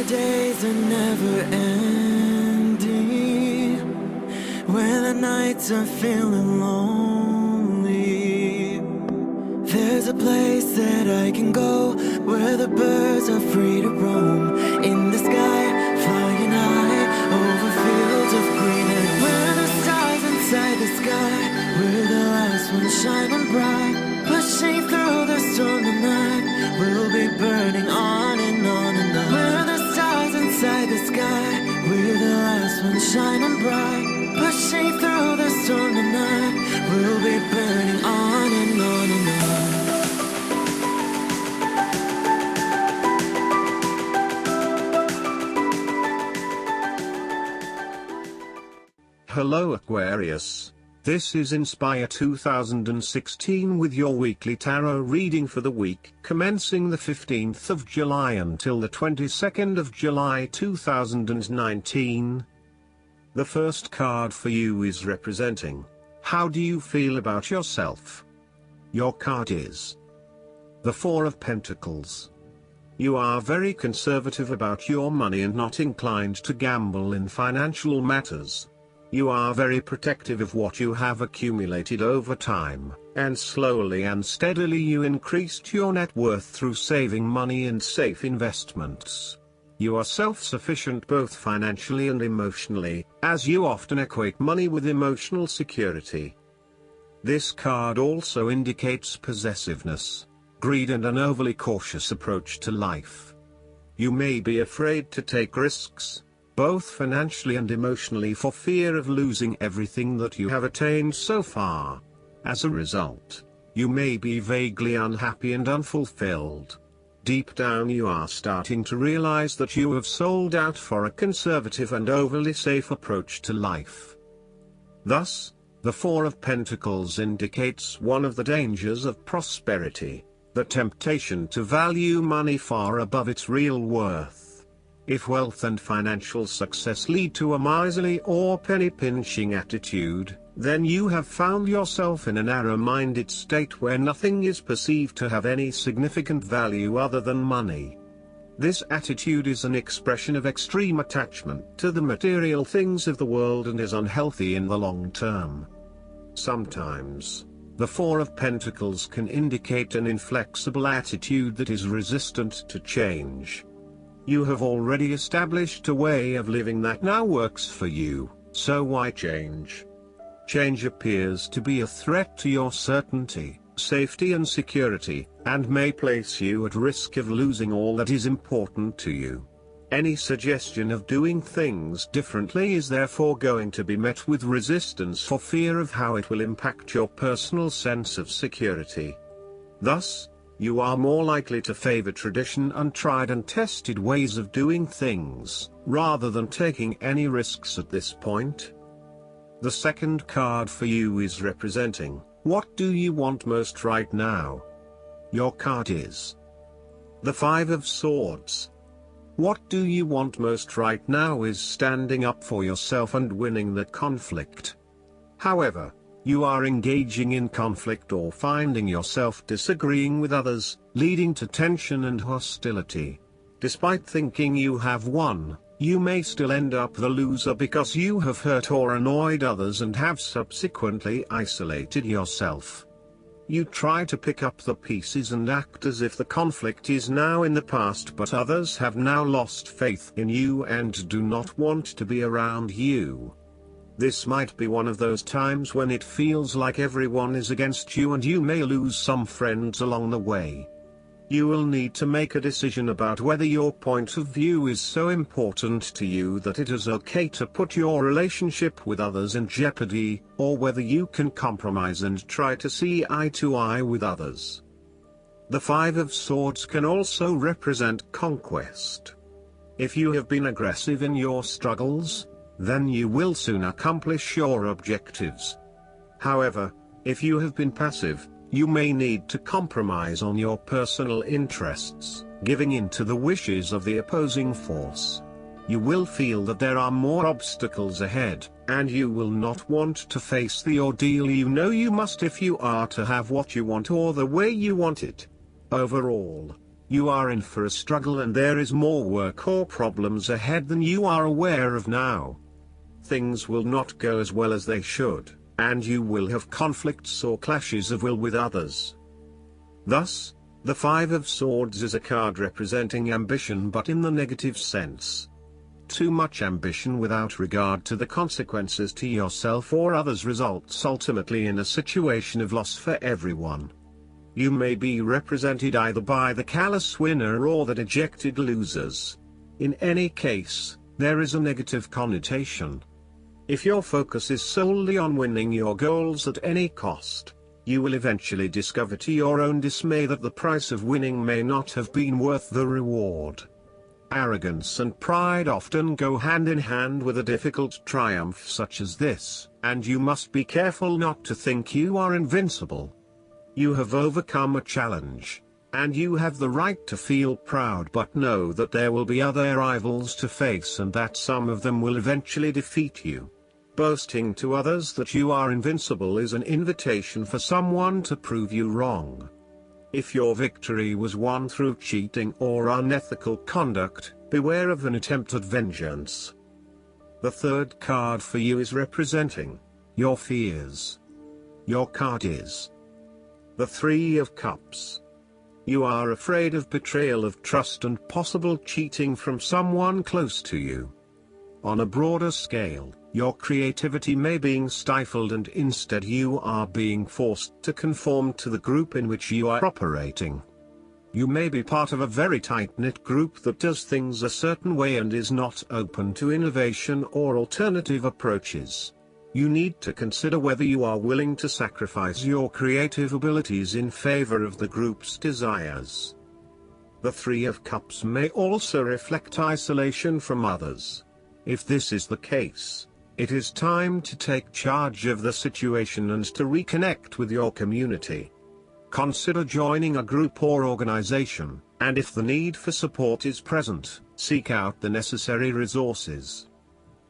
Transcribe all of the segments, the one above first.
days are never ending, when the nights are feeling lonely, there's a place that I can go, where the birds are free to roam, in the sky, flying high, over fields of green, and where the stars inside the sky, we're the last ones shining bright, pushing through the storm tonight, we'll be burning on and on and on. We're the stars inside the sky, we're the last ones shining bright, pushing through the storm tonight, we'll be burning on and on and on. Hello Aquarius, this is Inspire 2016 with your weekly tarot reading for the week commencing the 15th of July until the 22nd of July 2019. The first card for you is representing, how do you feel about yourself? Your card is the Four of Pentacles. You are very conservative about your money and not inclined to gamble in financial matters. You are very protective of what you have accumulated over time, and slowly and steadily you increased your net worth through saving money and safe investments. You are self-sufficient both financially and emotionally, as you often equate money with emotional security. This card also indicates possessiveness, greed and an overly cautious approach to life. You may be afraid to take risks, both financially and emotionally, for fear of losing everything that you have attained so far. As a result, you may be vaguely unhappy and unfulfilled. Deep down you are starting to realize that you have sold out for a conservative and overly safe approach to life. Thus, the Four of Pentacles indicates one of the dangers of prosperity, the temptation to value money far above its real worth. If wealth and financial success lead to a miserly or penny-pinching attitude, then you have found yourself in a narrow-minded state where nothing is perceived to have any significant value other than money. This attitude is an expression of extreme attachment to the material things of the world and is unhealthy in the long term. Sometimes, the Four of Pentacles can indicate an inflexible attitude that is resistant to change. You have already established a way of living that now works for you, so why change? Change appears to be a threat to your certainty, safety and security, and may place you at risk of losing all that is important to you. Any suggestion of doing things differently is therefore going to be met with resistance for fear of how it will impact your personal sense of security. Thus, you are more likely to favor tradition and tried and tested ways of doing things, rather than taking any risks at this point. The second card for you is representing, what do you want most right now? Your card is the Five of Swords. What do you want most right now is standing up for yourself and winning the conflict. However, you are engaging in conflict or finding yourself disagreeing with others, leading to tension and hostility. Despite thinking you have won, you may still end up the loser because you have hurt or annoyed others and have subsequently isolated yourself. You try to pick up the pieces and act as if the conflict is now in the past, but others have now lost faith in you and do not want to be around you. This might be one of those times when it feels like everyone is against you and you may lose some friends along the way. You will need to make a decision about whether your point of view is so important to you that it is okay to put your relationship with others in jeopardy, or whether you can compromise and try to see eye to eye with others. The Five of Swords can also represent conquest. If you have been aggressive in your struggles, then you will soon accomplish your objectives. However, if you have been passive, you may need to compromise on your personal interests, giving in to the wishes of the opposing force. You will feel that there are more obstacles ahead, and you will not want to face the ordeal you know you must if you are to have what you want or the way you want it. Overall, You are in for a struggle and there is more work or problems ahead than you are aware of now. Things will not go as well as they should, and you will have conflicts or clashes of will with others. Thus, the Five of Swords is a card representing ambition but in the negative sense. Too much ambition without regard to the consequences to yourself or others results ultimately in a situation of loss for everyone. You may be represented either by the callous winner or the dejected losers. In any case, there is a negative connotation. If your focus is solely on winning your goals at any cost, you will eventually discover to your own dismay that the price of winning may not have been worth the reward. Arrogance and pride often go hand in hand with a difficult triumph such as this, and you must be careful not to think you are invincible. You have overcome a challenge, and you have the right to feel proud, but know that there will be other rivals to face and that some of them will eventually defeat you. Boasting to others that you are invincible is an invitation for someone to prove you wrong. If your victory was won through cheating or unethical conduct, beware of an attempt at vengeance. The third card for you is representing your fears. Your card is the Three of Cups. You are afraid of betrayal of trust and possible cheating from someone close to you. On a broader scale, your creativity may be stifled and instead you are being forced to conform to the group in which you are operating. You may be part of a very tight-knit group that does things a certain way and is not open to innovation or alternative approaches. You need to consider whether you are willing to sacrifice your creative abilities in favor of the group's desires. The Three of Cups may also reflect isolation from others. If this is the case, it is time to take charge of the situation and to reconnect with your community. Consider joining a group or organization, and if the need for support is present, seek out the necessary resources.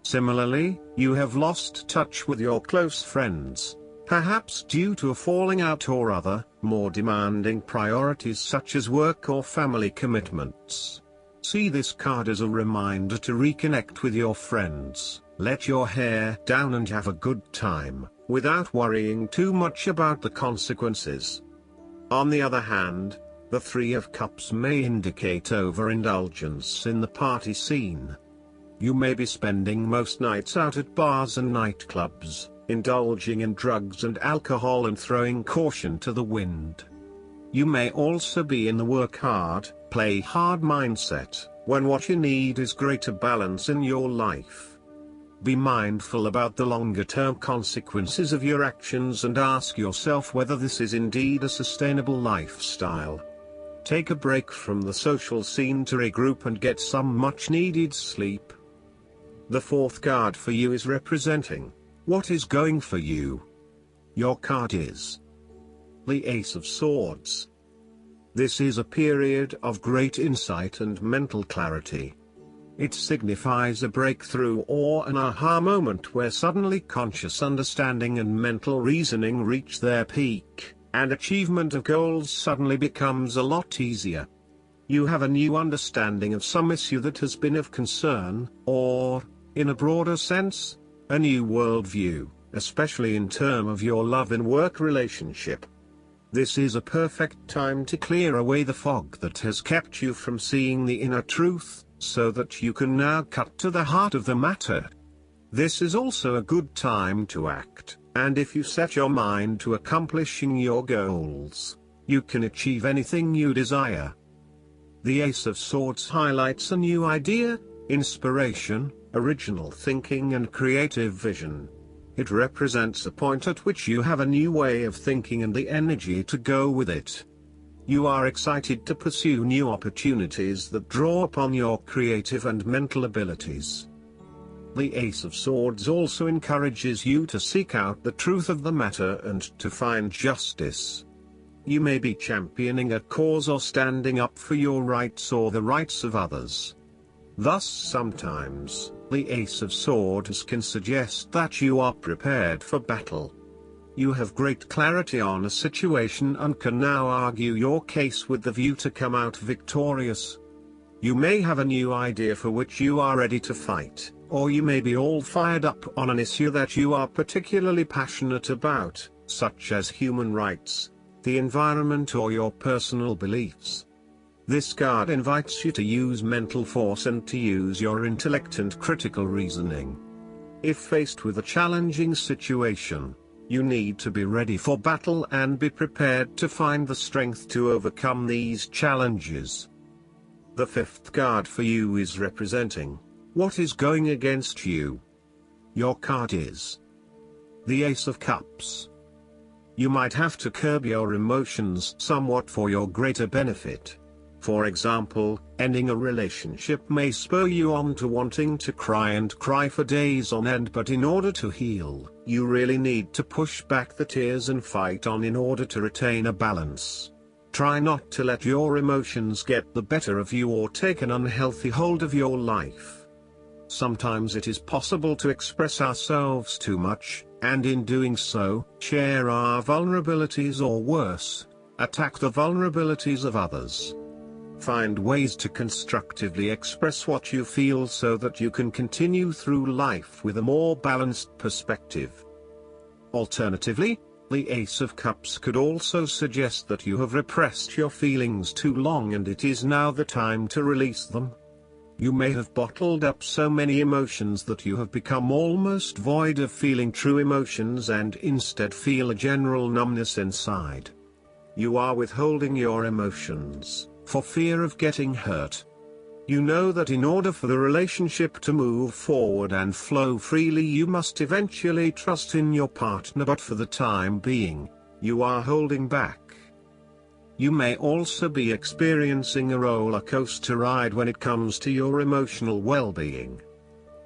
Similarly, you have lost touch with your close friends, perhaps due to a falling out or other, more demanding priorities such as work or family commitments. See this card as a reminder to reconnect with your friends, let your hair down and have a good time, without worrying too much about the consequences. On the other hand, the Three of Cups may indicate overindulgence in the party scene. You may be spending most nights out at bars and nightclubs, indulging in drugs and alcohol and throwing caution to the wind. You may also be in the work hard, play hard mindset, when what you need is greater balance in your life. Be mindful about the longer-term consequences of your actions and ask yourself whether this is indeed a sustainable lifestyle. Take a break from the social scene to regroup and get some much-needed sleep. The fourth card for you is representing what is going for you. Your card is the Ace of Swords. This is a period of great insight and mental clarity. It signifies a breakthrough or an aha moment where suddenly conscious understanding and mental reasoning reach their peak, and achievement of goals suddenly becomes a lot easier. You have a new understanding of some issue that has been of concern, or, in a broader sense, a new worldview, especially in terms of your love and work relationship. This is a perfect time to clear away the fog that has kept you from seeing the inner truth, so that you can now cut to the heart of the matter. This is also a good time to act, and if you set your mind to accomplishing your goals, you can achieve anything you desire. The Ace of Swords highlights a new idea, inspiration, original thinking and creative vision. It represents a point at which you have a new way of thinking and the energy to go with it. You are excited to pursue new opportunities that draw upon your creative and mental abilities. The Ace of Swords also encourages you to seek out the truth of the matter and to find justice. You may be championing a cause or standing up for your rights or the rights of others. Thus sometimes, the Ace of Swords can suggest that you are prepared for battle. You have great clarity on a situation and can now argue your case with the view to come out victorious. You may have a new idea for which you are ready to fight, or you may be all fired up on an issue that you are particularly passionate about, such as human rights, the environment, or your personal beliefs. This card invites you to use mental force and to use your intellect and critical reasoning. If faced with a challenging situation, you need to be ready for battle and be prepared to find the strength to overcome these challenges. The fifth card for you is representing what is going against you. Your card is the Ace of Cups. You might have to curb your emotions somewhat for your greater benefit. For example, ending a relationship may spur you on to wanting to cry for days on end, but in order to heal, you really need to push back the tears and fight on in order to retain a balance. Try not to let your emotions get the better of you or take an unhealthy hold of your life. Sometimes it is possible to express ourselves too much, and in doing so, share our vulnerabilities, or worse, attack the vulnerabilities of others. Find ways to constructively express what you feel so that you can continue through life with a more balanced perspective. Alternatively, the Ace of Cups could also suggest that you have repressed your feelings too long and it is now the time to release them. You may have bottled up so many emotions that you have become almost void of feeling true emotions and instead feel a general numbness inside. You are withholding your emotions for fear of getting hurt. You know that in order for the relationship to move forward and flow freely, you must eventually trust in your partner, but for the time being, you are holding back. You may also be experiencing a roller coaster ride when it comes to your emotional well-being.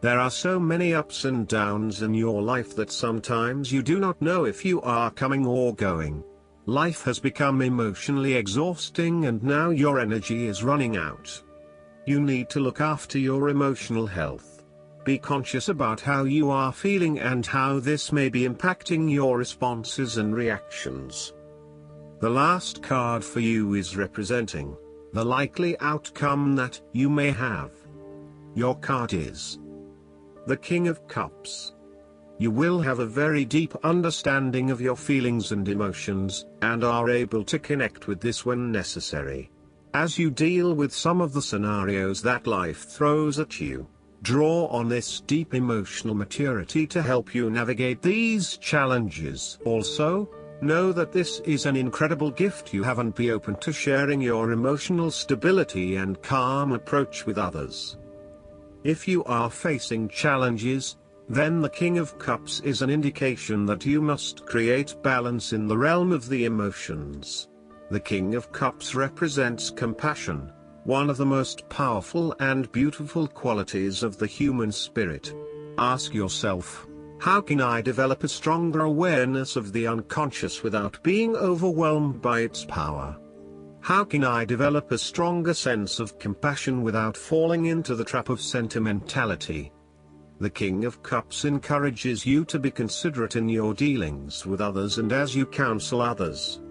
There are so many ups and downs in your life that sometimes you do not know if you are coming or going. Life has become emotionally exhausting and now your energy is running out. You need to look after your emotional health. Be conscious about how you are feeling and how this may be impacting your responses and reactions. The last card for you is representing the likely outcome that you may have. Your card is the King of Cups. You will have a very deep understanding of your feelings and emotions, and are able to connect with this when necessary. As you deal with some of the scenarios that life throws at you, draw on this deep emotional maturity to help you navigate these challenges. Also, know that this is an incredible gift you have, and be open to sharing your emotional stability and calm approach with others. If you are facing challenges, then the King of Cups is an indication that you must create balance in the realm of the emotions. The King of Cups represents compassion, one of the most powerful and beautiful qualities of the human spirit. Ask yourself, how can I develop a stronger awareness of the unconscious without being overwhelmed by its power? How can I develop a stronger sense of compassion without falling into the trap of sentimentality? The King of Cups encourages you to be considerate in your dealings with others and as you counsel others.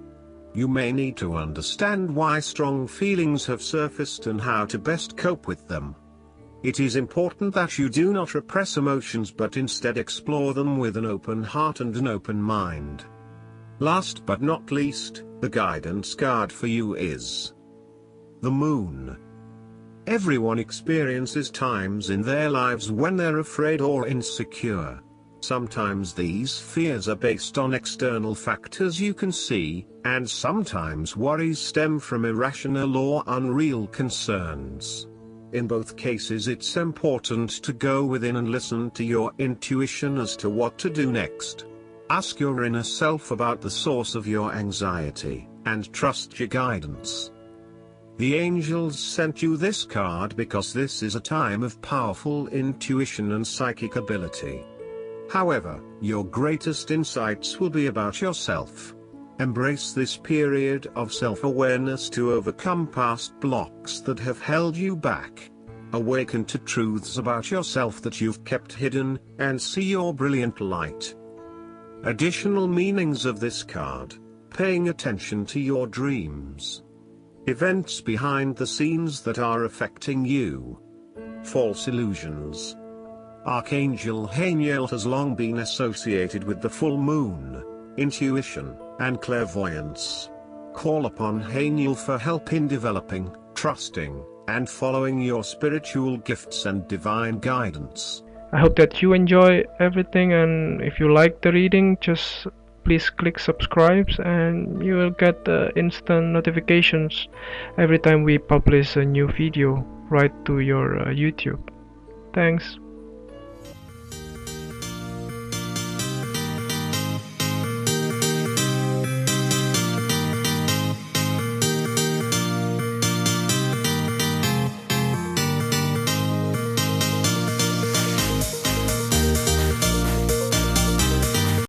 You may need to understand why strong feelings have surfaced and how to best cope with them. It is important that you do not repress emotions but instead explore them with an open heart and an open mind. Last but not least, the guidance card for you is the Moon. Everyone experiences times in their lives when they're afraid or insecure. Sometimes these fears are based on external factors you can see, and sometimes worries stem from irrational or unreal concerns. In both cases, it's important to go within and listen to your intuition as to what to do next. Ask your inner self about the source of your anxiety, and trust your guidance. The angels sent you this card because this is a time of powerful intuition and psychic ability. However, your greatest insights will be about yourself. Embrace this period of self-awareness to overcome past blocks that have held you back. Awaken to truths about yourself that you've kept hidden, and see your brilliant light. Additional meanings of this card: paying attention to your dreams, events behind the scenes that are affecting you, false illusions. Archangel Haniel has long been associated with the full moon, intuition, and clairvoyance. Call upon Haniel for help in developing, trusting, and following your spiritual gifts and divine guidance. I hope that you enjoy everything, and if you like the reading, just please click subscribe and you will get instant notifications every time we publish a new video right to your YouTube. Thanks.